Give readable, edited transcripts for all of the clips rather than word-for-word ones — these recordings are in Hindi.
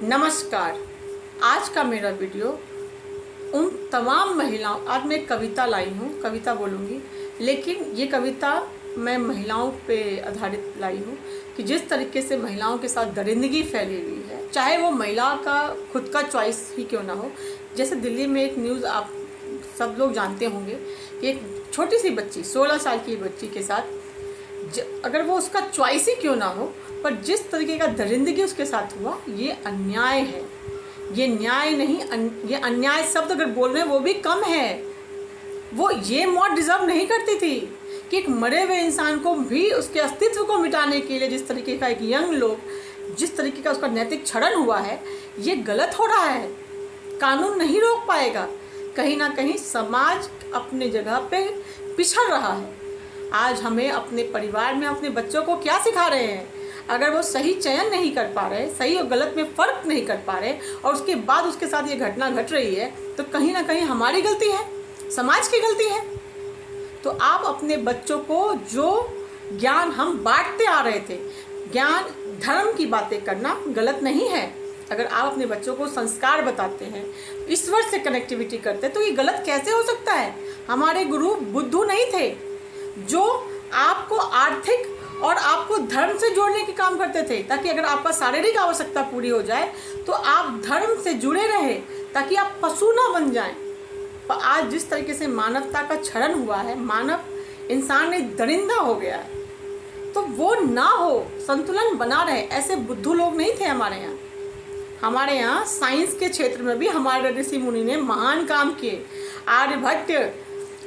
नमस्कार। आज का मेरा वीडियो उन तमाम महिलाओं, आज मैं एक कविता लाई हूँ, कविता बोलूँगी, लेकिन ये कविता मैं महिलाओं पे आधारित लाई हूँ कि जिस तरीके से महिलाओं के साथ दरिंदगी फैली हुई है, चाहे वो महिला का खुद का चॉइस ही क्यों ना हो। जैसे दिल्ली में एक न्यूज़ आप सब लोग जानते होंगे कि एक छोटी सी बच्ची 16 साल की बच्ची के साथ अगर वो उसका चॉइस ही क्यों ना हो, पर जिस तरीके का दरिंदगी उसके साथ हुआ, ये अन्याय है। ये न्याय नहीं, ये अन्याय शब्द अगर बोल रहे हैं वो भी कम है। वो ये मौत डिजर्व नहीं करती थी कि एक मरे हुए इंसान को भी उसके अस्तित्व को मिटाने के लिए जिस तरीके का एक यंग लोग, जिस तरीके का उसका नैतिक क्षरण हुआ है, ये गलत हो रहा है। कानून नहीं रोक पाएगा। कहीं ना कहीं समाज अपने जगह पे पिछड़ रहा है। आज हमें अपने परिवार में अपने बच्चों को क्या सिखा रहे हैं? अगर वो सही चयन नहीं कर पा रहे, सही और गलत में फ़र्क नहीं कर पा रहे, और उसके बाद उसके साथ ये घटना घट रही है, तो कहीं ना कहीं हमारी गलती है, समाज की गलती है। तो आप अपने बच्चों को जो ज्ञान हम बांटते आ रहे थे, ज्ञान धर्म की बातें करना गलत नहीं है। अगर आप अपने बच्चों को संस्कार बताते हैं, ईश्वर से कनेक्टिविटी करते हैं, तो ये गलत कैसे हो सकता है? हमारे गुरु बुद्धू नहीं थे जो आपको आर्थिक और आपको धर्म से जोड़ने के काम करते थे, ताकि अगर आपका शारीरिक आवश्यकता पूरी हो जाए तो आप धर्म से जुड़े रहे, ताकि आप पशु ना बन जाएं। पर आज जिस तरीके से मानवता का क्षरण हुआ है, मानव इंसान ने दरिंदा हो गया है, तो वो ना हो, संतुलन बना रहे। ऐसे बुद्धू लोग नहीं थे हमारे यहाँ। हमारे यहाँ साइंस के क्षेत्र में भी हमारे ऋषि मुनि ने महान काम किए। आर्यभट्ट,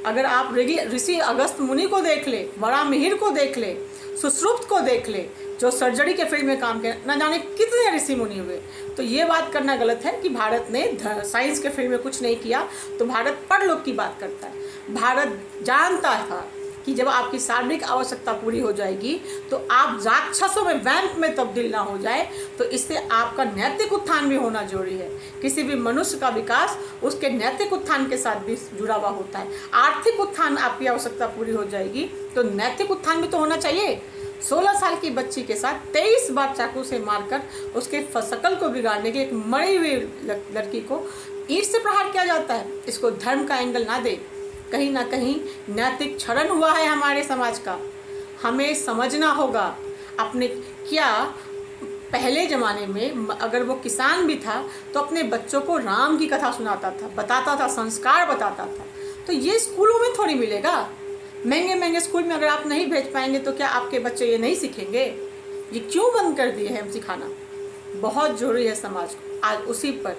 अगर आप ऋषि अगस्त मुनि को देख ले, वराहमिहिर को देख ले, सुश्रुत को देख ले, जो सर्जरी के फील्ड में काम किया, न जाने कितने ऋषि मुनि हुए। तो ये बात करना गलत है कि भारत ने साइंस के फील्ड में कुछ नहीं किया, तो भारत परलोक की बात करता है। भारत जानता था कि जब आपकी शारीरिक आवश्यकता पूरी हो जाएगी तो आप राक्षसों में, वैम्प में तब्दील ना हो जाए, तो इससे आपका नैतिक उत्थान भी होना जरूरी है। किसी भी मनुष्य का विकास उसके नैतिक उत्थान के साथ भी जुड़ा हुआ होता है। आर्थिक उत्थान, आपकी आवश्यकता पूरी हो जाएगी तो नैतिक उत्थान भी तो होना चाहिए। 16 साल की बच्ची के साथ 23 बार चाकू से मारकर उसके शकल को बिगाड़ने के लिए एक मरी हुई लड़की को ईंट से प्रहार किया जाता है। इसको धर्म का एंगल ना दे। कहीं ना कहीं नैतिक क्षरण हुआ है हमारे समाज का। हमें समझना होगा अपने, क्या पहले ज़माने में अगर वो किसान भी था तो अपने बच्चों को राम की कथा सुनाता था, बताता था, संस्कार बताता था। तो ये स्कूलों में थोड़ी मिलेगा। महंगे महंगे स्कूल में अगर आप नहीं भेज पाएंगे तो क्या आपके बच्चे ये नहीं सीखेंगे? ये क्यों बंद कर दिए हैं हम सिखाना? बहुत ज़रूरी है समाज को। आज उसी पर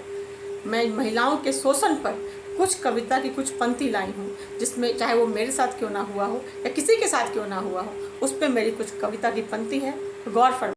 मैं महिलाओं के शोषण पर कुछ कविता की कुछ पंक्ति लाई हूँ, जिसमें चाहे वो मेरे साथ क्यों ना हुआ हो या किसी के साथ क्यों ना हुआ हो, उस पर मेरी कुछ कविता की पंक्ति है। गौर फरमाइए।